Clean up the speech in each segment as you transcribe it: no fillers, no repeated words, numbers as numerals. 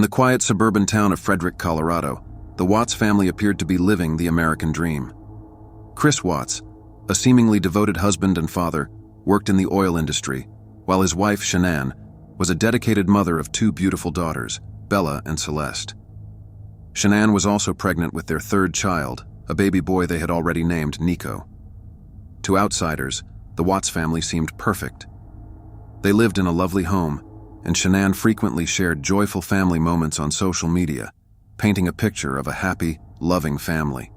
the quiet suburban town of Frederick, Colorado, the Watts family appeared to be living the American dream. Chris Watts, a seemingly devoted husband and father, worked in the oil industry, while his wife, Shanann, was a dedicated mother of two beautiful daughters, Bella and Celeste. Shanann was also pregnant with their third child, a baby boy they had already named Nico. To outsiders, the Watts family seemed perfect. They lived in a lovely home, and Shanann frequently shared joyful family moments on social media, painting a picture of a happy, loving family.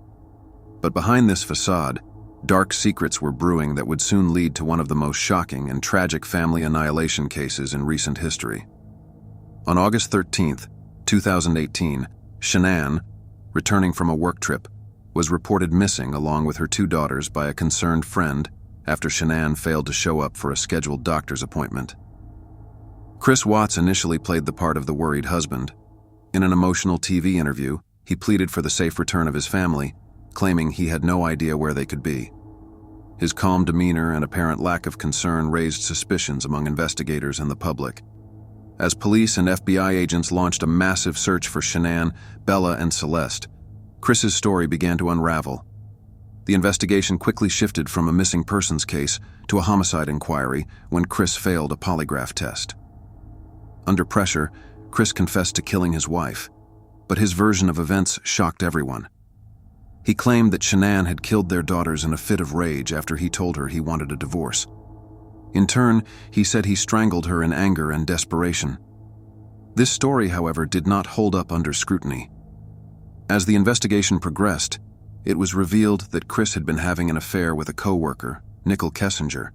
But behind this facade, dark secrets were brewing that would soon lead to one of the most shocking and tragic family annihilation cases in recent history. On August 13, 2018, Shanann, returning from a work trip, was reported missing along with her two daughters by a concerned friend after Shanann failed to show up for a scheduled doctor's appointment. Chris Watts initially played the part of the worried husband. In an emotional TV interview, he pleaded for the safe return of his family, claiming he had no idea where they could be. His calm demeanor and apparent lack of concern raised suspicions among investigators and the public. As police and FBI agents launched a massive search for Shanann, Bella, and Celeste, Chris's story began to unravel. The investigation quickly shifted from a missing persons case to a homicide inquiry when Chris failed a polygraph test. Under pressure, Chris confessed to killing his wife, but his version of events shocked everyone. He claimed that Shanann had killed their daughters in a fit of rage after he told her he wanted a divorce. In turn, he said he strangled her in anger and desperation. This story, however, did not hold up under scrutiny. As the investigation progressed, it was revealed that Chris had been having an affair with a co-worker, Nicole Kessinger,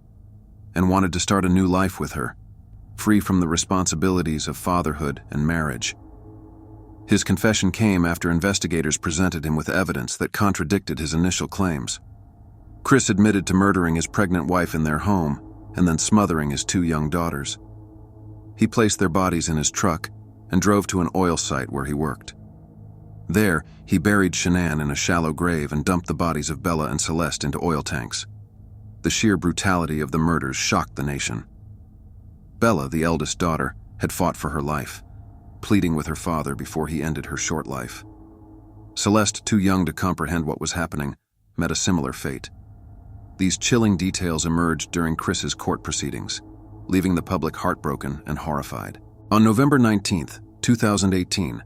and wanted to start a new life with her, free from the responsibilities of fatherhood and marriage. His confession came after investigators presented him with evidence that contradicted his initial claims. Chris admitted to murdering his pregnant wife in their home and then smothering his two young daughters. He placed their bodies in his truck and drove to an oil site where he worked. There, he buried Shanann in a shallow grave and dumped the bodies of Bella and Celeste into oil tanks. The sheer brutality of the murders shocked the nation. Bella, the eldest daughter, had fought for her life, pleading with her father before he ended her short life. Celeste, too young to comprehend what was happening, met a similar fate. These chilling details emerged during Chris's court proceedings, leaving the public heartbroken and horrified. On November 19, 2018,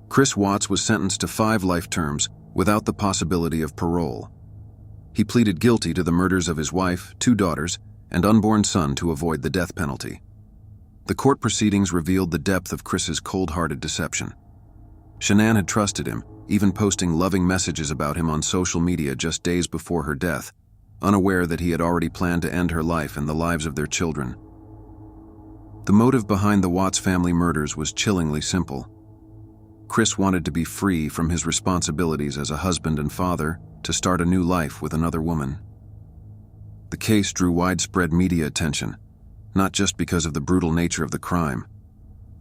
Chris Watts was sentenced to 5 life terms without the possibility of parole. He pleaded guilty to the murders of his wife, 2 daughters, and unborn son to avoid the death penalty. The court proceedings revealed the depth of Chris's cold-hearted deception. Shanann had trusted him, even posting loving messages about him on social media just days before her death, unaware that he had already planned to end her life and the lives of their children. The motive behind the Watts family murders was chillingly simple. Chris wanted to be free from his responsibilities as a husband and father to start a new life with another woman. The case drew widespread media attention, not just because of the brutal nature of the crime,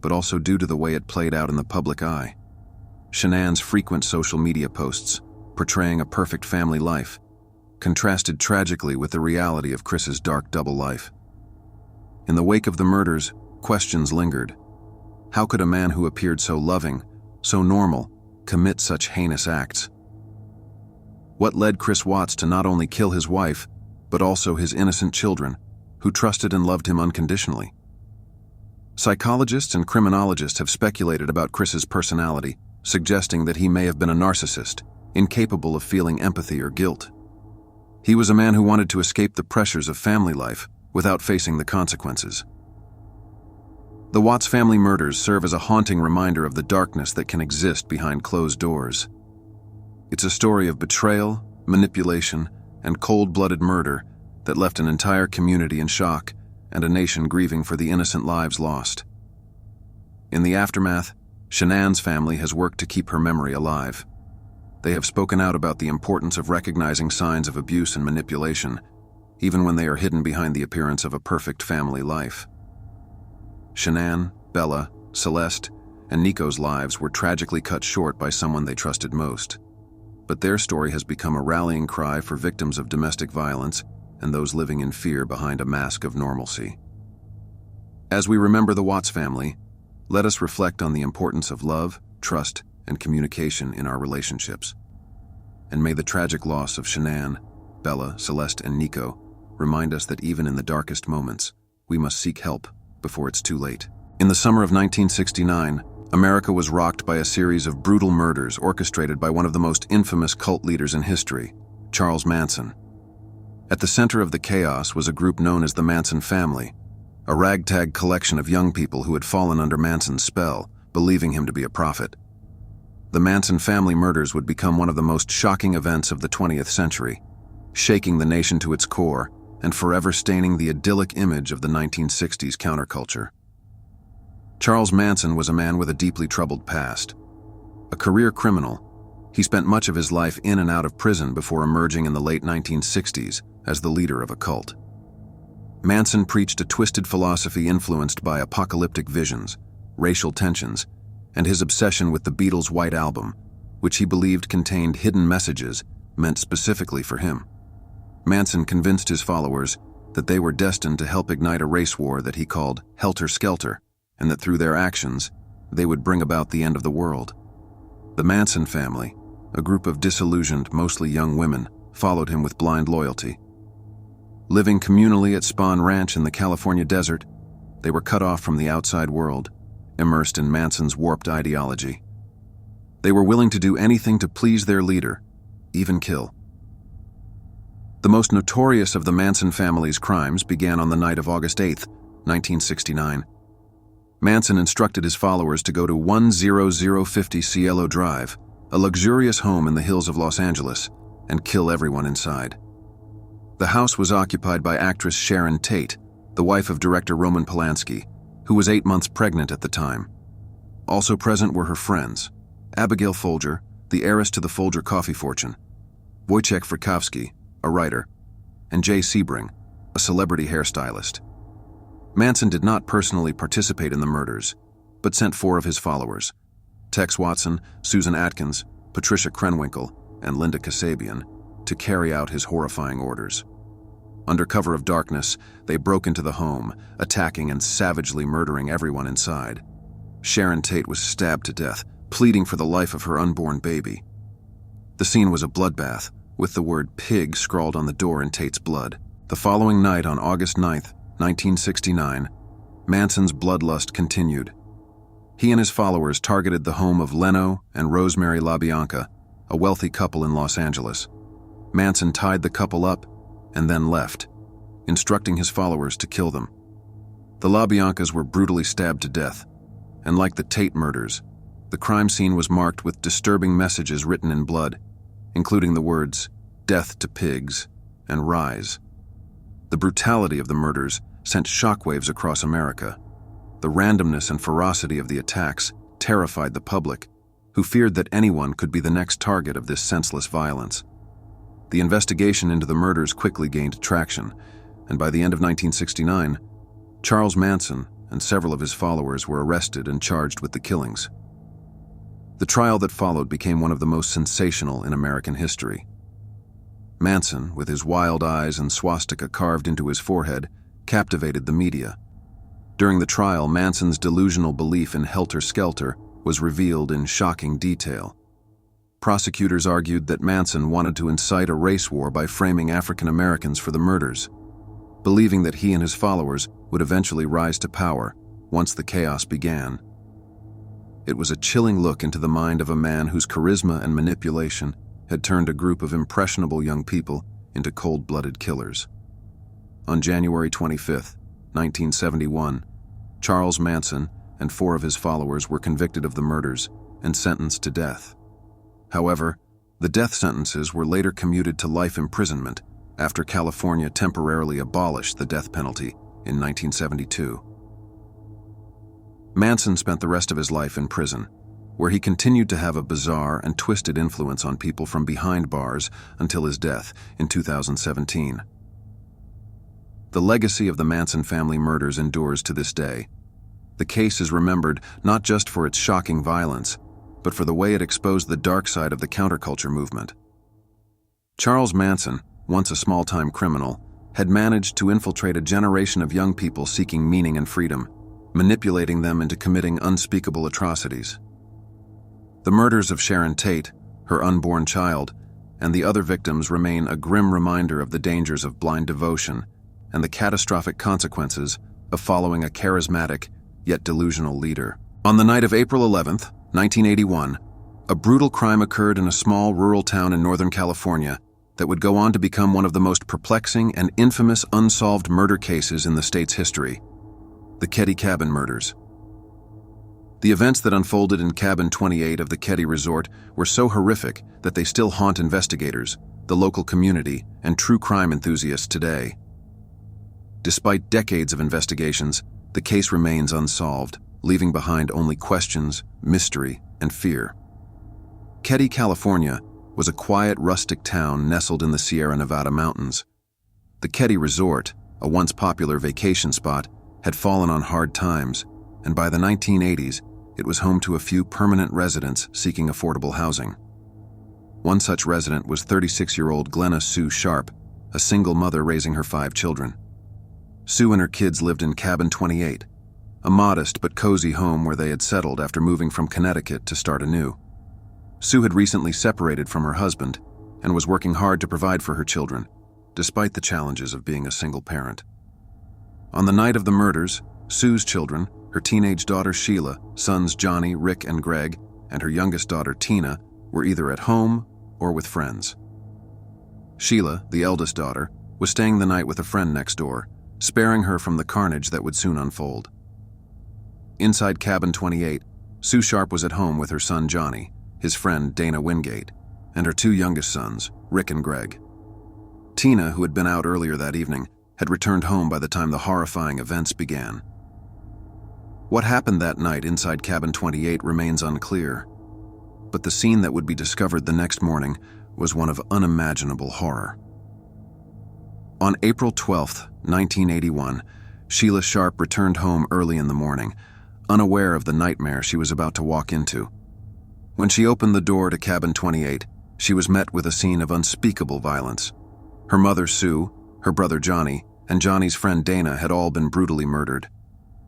but also due to the way it played out in the public eye. Shanann's frequent social media posts, portraying a perfect family life, contrasted tragically with the reality of Chris's dark double life. In the wake of the murders, questions lingered. How could a man who appeared so loving, so normal, commit such heinous acts? What led Chris Watts to not only kill his wife, but also his innocent children, who trusted and loved him unconditionally? Psychologists and criminologists have speculated about Chris's personality, suggesting that he may have been a narcissist, incapable of feeling empathy or guilt. He was a man who wanted to escape the pressures of family life without facing the consequences. The Watts family murders serve as a haunting reminder of the darkness that can exist behind closed doors. It's a story of betrayal, manipulation, and cold-blooded murder that left an entire community in shock and a nation grieving for the innocent lives lost. In the aftermath, Shanann's family has worked to keep her memory alive. They have spoken out about the importance of recognizing signs of abuse and manipulation, even when they are hidden behind the appearance of a perfect family life. Shanann, Bella, Celeste, and Nico's lives were tragically cut short by someone they trusted most. But their story has become a rallying cry for victims of domestic violence and those living in fear behind a mask of normalcy. As we remember the Watts family, let us reflect on the importance of love, trust, and communication in our relationships. And may the tragic loss of Shanann, Bella, Celeste, and Nico remind us that even in the darkest moments, we must seek help before it's too late. In the summer of 1969, America was rocked by a series of brutal murders orchestrated by one of the most infamous cult leaders in history, Charles Manson. At the center of the chaos was a group known as the Manson Family, a ragtag collection of young people who had fallen under Manson's spell, believing him to be a prophet. The Manson Family murders would become one of the most shocking events of the 20th century, shaking the nation to its core and forever staining the idyllic image of the 1960s counterculture. Charles Manson was a man with a deeply troubled past. A career criminal, he spent much of his life in and out of prison before emerging in the late 1960s as the leader of a cult. Manson preached a twisted philosophy influenced by apocalyptic visions, racial tensions, and his obsession with the Beatles' White Album, which he believed contained hidden messages meant specifically for him. Manson convinced his followers that they were destined to help ignite a race war that he called helter-skelter, and that through their actions, they would bring about the end of the world. The Manson family, a group of disillusioned, mostly young women, followed him with blind loyalty. Living communally at Spahn Ranch in the California desert, they were cut off from the outside world, immersed in Manson's warped ideology. They were willing to do anything to please their leader, even kill. The most notorious of the Manson family's crimes began on the night of August 8, 1969. Manson instructed his followers to go to 10050 Cielo Drive, a luxurious home in the hills of Los Angeles, and kill everyone inside. The house was occupied by actress Sharon Tate, the wife of director Roman Polanski, who was 8 months pregnant at the time. Also present were her friends, Abigail Folger, the heiress to the Folger coffee fortune, Wojciech Frykowski, a writer, and Jay Sebring, a celebrity hairstylist. Manson did not personally participate in the murders, but sent 4 of his followers, Tex Watson, Susan Atkins, Patricia Krenwinkel, and Linda Kasabian, to carry out his horrifying orders. Under cover of darkness, they broke into the home, attacking and savagely murdering everyone inside. Sharon Tate was stabbed to death, pleading for the life of her unborn baby. The scene was a bloodbath, with the word pig scrawled on the door in Tate's blood. The following night, on August 9, 1969, Manson's bloodlust continued. He and his followers targeted the home of Leno and Rosemary LaBianca, a wealthy couple in Los Angeles. Manson tied the couple up and then left, instructing his followers to kill them. The LaBiancas were brutally stabbed to death, and like the Tate murders, the crime scene was marked with disturbing messages written in blood, including the words, "Death to pigs," and "Rise." The brutality of the murders sent shockwaves across America. The randomness and ferocity of the attacks terrified the public, who feared that anyone could be the next target of this senseless violence. The investigation into the murders quickly gained traction, and by the end of 1969, Charles Manson and several of his followers were arrested and charged with the killings. The trial that followed became one of the most sensational in American history. Manson, with his wild eyes and swastika carved into his forehead, captivated the media. During the trial, Manson's delusional belief in helter-skelter was revealed in shocking detail. Prosecutors argued that Manson wanted to incite a race war by framing African Americans for the murders, believing that he and his followers would eventually rise to power once the chaos began. It was a chilling look into the mind of a man whose charisma and manipulation had turned a group of impressionable young people into cold-blooded killers. On January 25, 1971, Charles Manson and 4 of his followers were convicted of the murders and sentenced to death. However, the death sentences were later commuted to life imprisonment after California temporarily abolished the death penalty in 1972. Manson spent the rest of his life in prison, where he continued to have a bizarre and twisted influence on people from behind bars until his death in 2017. The legacy of the Manson family murders endures to this day. The case is remembered not just for its shocking violence, but for the way it exposed the dark side of the counterculture movement. Charles Manson, once a small-time criminal, had managed to infiltrate a generation of young people seeking meaning and freedom, manipulating them into committing unspeakable atrocities. The murders of Sharon Tate, her unborn child, and the other victims remain a grim reminder of the dangers of blind devotion and the catastrophic consequences of following a charismatic yet delusional leader. On the night of April 11th, 1981, a brutal crime occurred in a small rural town in Northern California that would go on to become one of the most perplexing and infamous unsolved murder cases in the state's history: the Keddie Cabin Murders. The events that unfolded in Cabin 28 of the Keddie Resort were so horrific that they still haunt investigators, the local community, and true crime enthusiasts today. Despite decades of investigations, the case remains unsolved, leaving behind only questions, mystery, and fear. Keddie, California, was a quiet, rustic town nestled in the Sierra Nevada mountains. The Keddie Resort, a once popular vacation spot, had fallen on hard times, and by the 1980s, it was home to a few permanent residents seeking affordable housing. One such resident was 36-year-old Glenna Sue Sharp, a single mother raising her 5 children. Sue and her kids lived in Cabin 28, a modest but cozy home where they had settled after moving from Connecticut to start anew. Sue had recently separated from her husband and was working hard to provide for her children, despite the challenges of being a single parent. On the night of the murders, Sue's children, her teenage daughter Sheila, sons Johnny, Rick, and Greg, and her youngest daughter Tina, were either at home or with friends. Sheila, the eldest daughter, was staying the night with a friend next door, sparing her from the carnage that would soon unfold. Inside Cabin 28, Sue Sharp was at home with her son Johnny, his friend Dana Wingate, and her 2 youngest sons, Rick and Greg. Tina, who had been out earlier that evening, had returned home by the time the horrifying events began. What happened that night inside Cabin 28 remains unclear, but the scene that would be discovered the next morning was one of unimaginable horror. On April 12, 1981, Sheila Sharp returned home early in the morning, unaware of the nightmare she was about to walk into. When she opened the door to Cabin 28, she was met with a scene of unspeakable violence. Her mother, Sue, her brother Johnny, and Johnny's friend Dana had all been brutally murdered.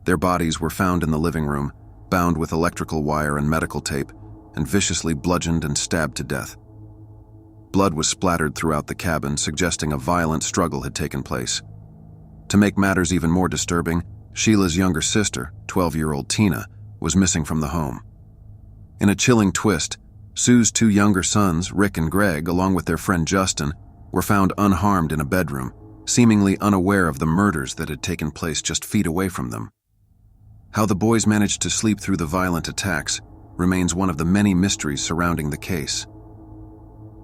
Their bodies were found in the living room, bound with electrical wire and medical tape, and viciously bludgeoned and stabbed to death. Blood was splattered throughout the cabin, suggesting a violent struggle had taken place. To make matters even more disturbing, Sheila's younger sister, 12-year-old Tina, was missing from the home. In a chilling twist, Sue's 2 younger sons, Rick and Greg, along with their friend Justin, were found unharmed in a bedroom, seemingly unaware of the murders that had taken place just feet away from them. How the boys managed to sleep through the violent attacks remains one of the many mysteries surrounding the case.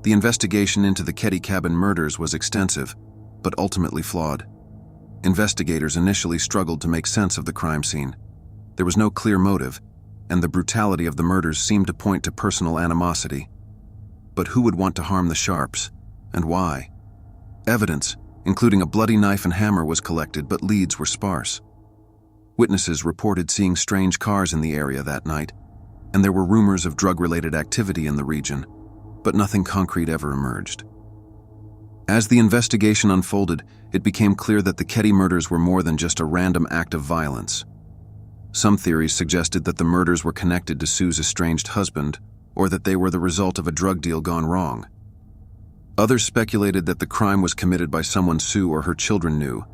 The investigation into the Keddie Cabin Murders was extensive, but ultimately flawed. Investigators initially struggled to make sense of the crime scene. There was no clear motive, and the brutality of the murders seemed to point to personal animosity. But who would want to harm the Sharps, and why? Evidence, including a bloody knife and hammer, was collected, but leads were sparse. Witnesses reported seeing strange cars in the area that night, and there were rumors of drug-related activity in the region, but nothing concrete ever emerged. As the investigation unfolded, it became clear that the Keddie murders were more than just a random act of violence. Some theories suggested that the murders were connected to Sue's estranged husband, or that they were the result of a drug deal gone wrong. Others speculated that the crime was committed by someone Sue or her children knew,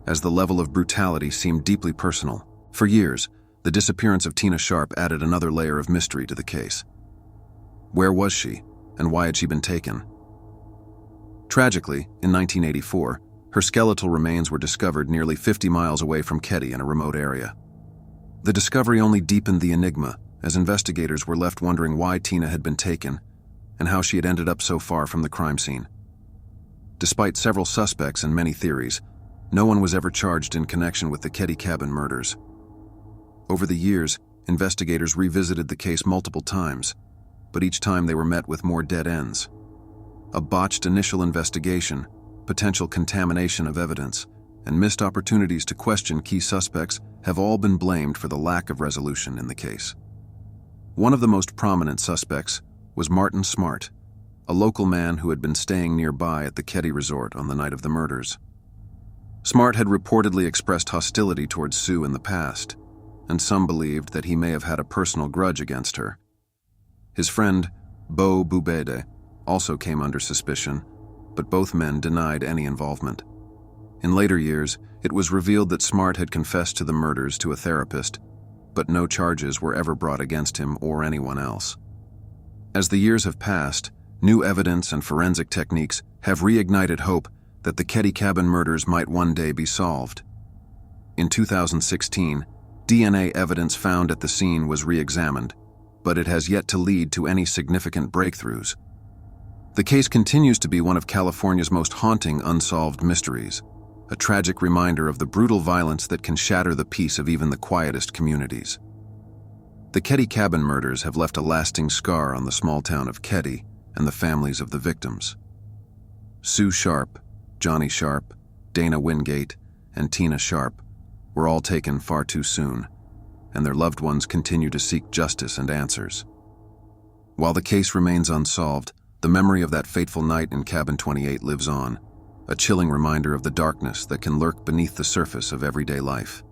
as the level of brutality seemed deeply personal. For years, the disappearance of Tina Sharp added another layer of mystery to the case. Where was she, and why had she been taken? Tragically, in 1984, her skeletal remains were discovered nearly 50 miles away from Keddie in a remote area. The discovery only deepened the enigma, as investigators were left wondering why Tina had been taken and how she had ended up so far from the crime scene. Despite several suspects and many theories, no one was ever charged in connection with the Keddie Cabin murders. Over the years, investigators revisited the case multiple times, but each time they were met with more dead ends. A botched initial investigation, potential contamination of evidence, and missed opportunities to question key suspects have all been blamed for the lack of resolution in the case. One of the most prominent suspects was Martin Smart, a local man who had been staying nearby at the Keddie Resort on the night of the murders. Smart had reportedly expressed hostility towards Sue in the past, and some believed that he may have had a personal grudge against her. His friend, Bo Bubede, also came under suspicion, but both men denied any involvement. In later years, it was revealed that Smart had confessed to the murders to a therapist, but no charges were ever brought against him or anyone else. As the years have passed, new evidence and forensic techniques have reignited hope that the Keddie Cabin murders might one day be solved. In 2016, DNA evidence found at the scene was re-examined, but it has yet to lead to any significant breakthroughs. The case continues to be one of California's most haunting unsolved mysteries, a tragic reminder of the brutal violence that can shatter the peace of even the quietest communities. The Keddie Cabin murders have left a lasting scar on the small town of Keddie and the families of the victims. Sue Sharp, Johnny Sharp, Dana Wingate, and Tina Sharp were all taken far too soon, and their loved ones continue to seek justice and answers. While the case remains unsolved, the memory of that fateful night in Cabin 28 lives on, a chilling reminder of the darkness that can lurk beneath the surface of everyday life.